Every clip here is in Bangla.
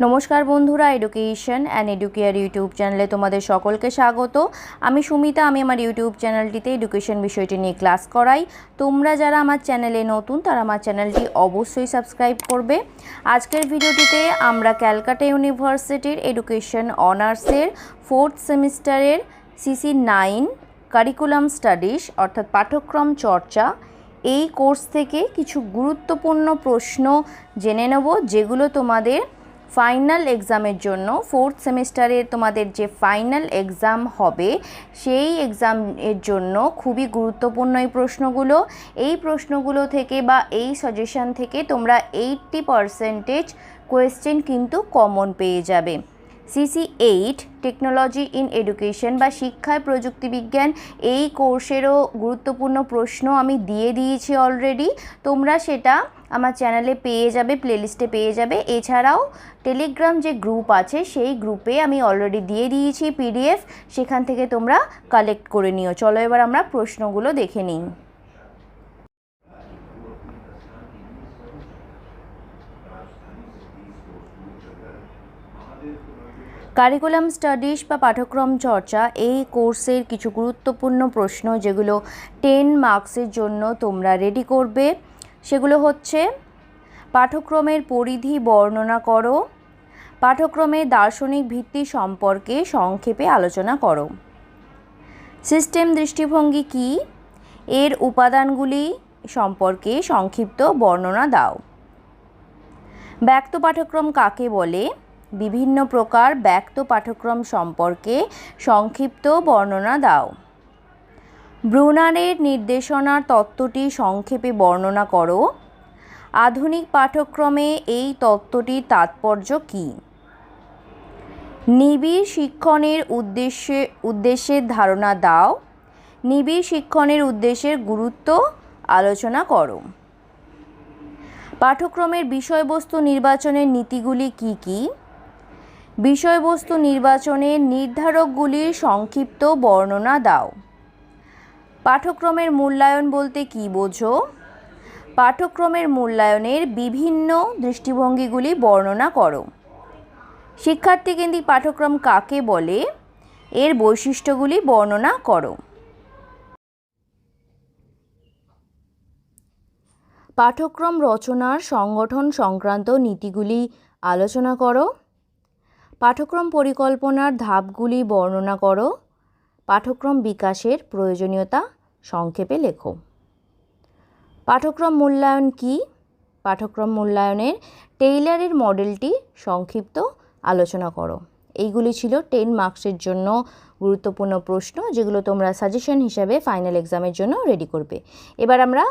নমস্কার বন্ধুরা, এডুকেশন অ্যান্ড এডুকেয়ার ইউটিউব চ্যানেলে তোমাদের সকলকে স্বাগত। আমি সুমিতা। আমি আমার ইউটিউব চ্যানেলটিতে এডুকেশন বিষয়টি নিয়ে ক্লাস করাই। তোমরা যারা আমার চ্যানেলে নতুন তারা আমার চ্যানেলটি অবশ্যই সাবস্ক্রাইব করবে। আজকের ভিডিওটিতে আমরা ক্যালকাটা ইউনিভার্সিটির এডুকেশন অনার্সের 4th সেমিস্টারের CC9 কারিকুলাম স্টাডিজ অর্থাৎ পাঠ্যক্রম চর্চা এই কোর্স থেকে কিছু গুরুত্বপূর্ণ প্রশ্ন জেনে নেব, যেগুলো তোমাদের ফাইনাল এক্সামের জন্য 4th সেমিস্টারে তোমাদের যে ফাইনাল এক্সাম হবে সেই এক্সামের জন্য খুবই গুরুত্বপূর্ণ এই প্রশ্নগুলো থেকে বা এই সাজেশন থেকে তোমরা 80% কোয়েশ্চেন কিন্তু কমন পেয়ে যাবে। CC8 টেকনোলজি ইন এডুকেশন বা শিক্ষায় প্রযুক্তিবিজ্ঞান এই কোর্সেরও গুরুত্বপূর্ণ প্রশ্ন আমি দিয়ে দিয়েছি অলরেডি। তোমরা সেটা আমার চ্যানেলে পেয়ে যাবে, প্লেলিস্টে পেয়ে যাবে। এছাড়াও টেলিগ্রাম যে গ্রুপ আছে সেই গ্রুপে আমি অলরেডি দিয়ে দিয়েছি PDF, সেখান থেকে তোমরা কালেক্ট করে নিও। চলো এবার আমরা প্রশ্নগুলো দেখে নিই। কারিকুলাম স্টাডিজ বা পাঠ্যক্রম চর্চা এই কোর্সের কিছু গুরুত্বপূর্ণ প্রশ্ন যেগুলো 10 মার্কসের জন্য তোমরা রেডি করবে, সেগুলো হচ্ছে: পাঠ্যক্রমের পরিধি বর্ণনা করো, পাঠ্যক্রমের দার্শনিক ভিত্তি সম্পর্কে সংক্ষেপে আলোচনা করো, সিস্টেম দৃষ্টিভঙ্গি কী, এর উপাদানগুলি সম্পর্কে সংক্ষিপ্ত বর্ণনা দাও। ব্যক্ত পাঠ্যক্রম কাকে বলে, বিভিন্ন প্রকার ব্যক্ত পাঠ্যক্রম সম্পর্কে সংক্ষিপ্ত বর্ণনা দাও। ব্রুনারের নির্দেশনার তত্ত্বটি সংক্ষেপে বর্ণনা করো। আধুনিক পাঠ্যক্রমে এই তত্ত্বটির তাৎপর্য কী? নিবিড় শিক্ষণের উদ্দেশ্যের ধারণা দাও। নিবিড় শিক্ষণের উদ্দেশ্যের গুরুত্ব আলোচনা করো। পাঠ্যক্রমের বিষয়বস্তু নির্বাচনের নীতিগুলি কী কী? বিষয়বস্তু নির্বাচনের নির্ধারকগুলির সংক্ষিপ্ত বর্ণনা দাও। পাঠ্যক্রমের মূল্যায়ন বলতে কী বোঝো? পাঠ্যক্রমের মূল্যায়নের বিভিন্ন দৃষ্টিভঙ্গিগুলি বর্ণনা করো। শিক্ষার্থীকেন্দ্রিক পাঠ্যক্রম কাকে বলে, এর বৈশিষ্ট্যগুলি বর্ণনা করো। পাঠ্যক্রম রচনার সংগঠন সংক্রান্ত নীতিগুলি আলোচনা করো। পাঠ্যক্রম পরিকল্পনার ধাপগুলি বর্ণনা করো। পাঠ্যক্রম বিকাশের প্রয়োজনীয়তা সংক্ষেপে লেখো। পাঠ্যক্রম মূল্যায়ন কী? পাঠ্যক্রম মূল্যায়নের টেইলারের মডেলটি সংক্ষিপ্ত আলোচনা করো। এইগুলি ছিল 10 মার্কসের জন্য গুরুত্বপূর্ণ প্রশ্ন, যেগুলো তোমরা সাজেশন হিসাবে ফাইনাল এক্সামের জন্য রেডি করবে। এবার আমরা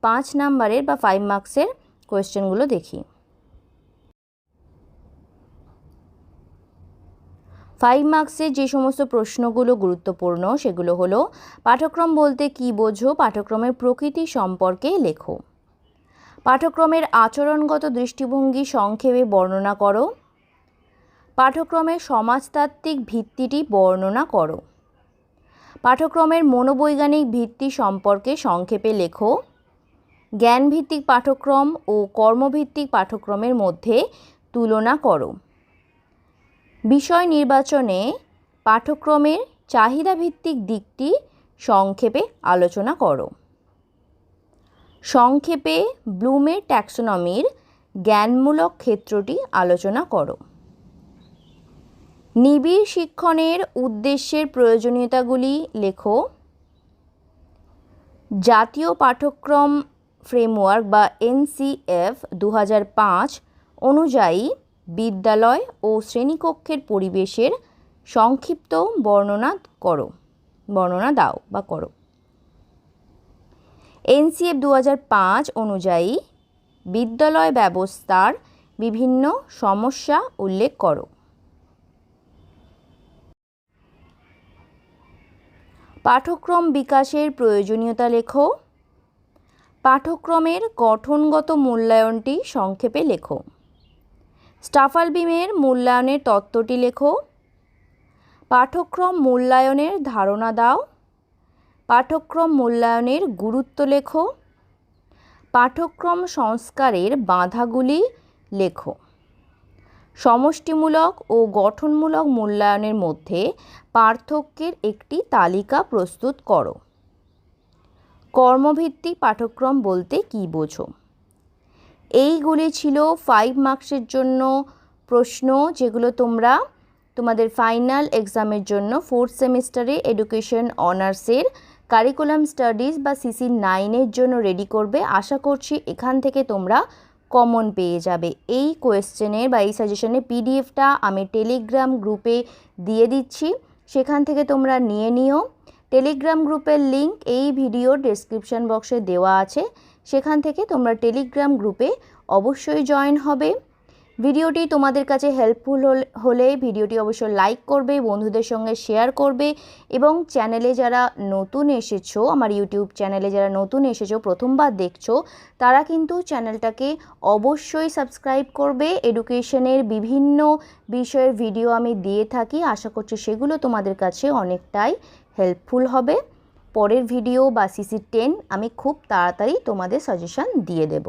5 নাম্বারের বা 5 মার্কসের কোয়েশ্চেনগুলো দেখি। 5 মার্কসের যে সমস্ত প্রশ্নগুলো গুরুত্বপূর্ণ সেগুলো হলো: পাঠ্যক্রম বলতে কী বোঝো, পাঠ্যক্রমের প্রকৃতি সম্পর্কে লেখো। পাঠ্যক্রমের আচরণগত দৃষ্টিভঙ্গি সংক্ষেপে বর্ণনা করো। পাঠ্যক্রমের সমাজতাত্ত্বিক ভিত্তিটি বর্ণনা করো। পাঠ্যক্রমের মনোবৈজ্ঞানিক ভিত্তি সম্পর্কে সংক্ষেপে লেখো। জ্ঞানভিত্তিক পাঠ্যক্রম ও কর্মভিত্তিক পাঠ্যক্রমের মধ্যে তুলনা করো। বিষয় নির্বাচনে পাঠ্যক্রমের চাহিদাভিত্তিক দিকটি সংক্ষেপে আলোচনা করো। সংক্ষেপে ব্লুমের ট্যাক্সোনমির জ্ঞানমূলক ক্ষেত্রটি আলোচনা করো। নিবিড় শিক্ষণের উদ্দেশ্যের প্রয়োজনীয়তাগুলি লেখো। জাতীয় পাঠ্যক্রম ফ্রেমওয়ার্ক বা NCF 2005 অনুযায়ী বিদ্যালয় ও শ্রেণীকক্ষের পরিবেশের সংক্ষিপ্ত বর্ণনা দাও বা করো। NCF 2005 অনুযায়ী বিদ্যালয় ব্যবস্থার বিভিন্ন সমস্যা উল্লেখ করো। পাঠ্যক্রম বিকাশের প্রয়োজনীয়তা লেখো। পাঠ্যক্রমের গঠনগত মূল্যায়নটি সংক্ষেপে লেখো। স্টাফালবিমের মূল্যায়নের তত্ত্বটি লেখো। পাঠ্যক্রম মূল্যায়নের ধারণা দাও। পাঠ্যক্রম মূল্যায়নের গুরুত্ব লেখো। পাঠ্যক্রম সংস্কারের বাধাগুলি লেখো। সমষ্টিমূলক ও গঠনমূলক মূল্যায়নের মধ্যে পার্থক্যের একটি তালিকা প্রস্তুত করো। কর্মভিত্তিক পাঠ্যক্রম বলতে কী বোঝো? এইগুলি ছিল 5 মার্কসের জন্য প্রশ্ন, যেগুলো তোমরা তোমাদের ফাইনাল এক্সামের জন্য 4th সেমিস্টারে এডুকেশন অনার্সের কারিকুলাম স্টাডিজ বা সিসি 9-এর জন্য রেডি করবে। আশা করছি এখান থেকে তোমরা কমন পেয়ে যাবে। এই কোয়েশ্চেনের বা এই সাজেশনের পিডিএফটা আমি টেলিগ্রাম গ্রুপে দিয়ে দিচ্ছি, সেখান থেকে তোমরা নিয়ে নিও। টেলিগ্রাম গ্রুপের লিংক এই ভিডিওর ডেসক্রিপশন বক্সে দেওয়া আছে, সেখান থেকে তোমরা টেলিগ্রাম গ্রুপে অবশ্যই জয়েন হবে। ভিডিওটি তোমাদের কাছে হেল্পফুল হলে ভিডিওটি অবশ্যই লাইক করবে, বন্ধুদের সঙ্গে শেয়ার করবে এবং চ্যানেলে যারা নতুন এসেছো, আমার ইউটিউব চ্যানেলে যারা নতুন এসেছো, প্রথমবার দেখছো, তারা কিন্তু চ্যানেলটাকে অবশ্যই সাবস্ক্রাইব করবে। এডুকেশনের বিভিন্ন বিষয়ের ভিডিও আমি দিয়ে থাকি, আশা করছি সেগুলো তোমাদের কাছে অনেকটাই হেল্পফুল হবে। পরের ভিডিও বা সিসি 10 আমি খুব তাড়াতাড়ি তোমাদের সাজেশন দিয়ে দেব।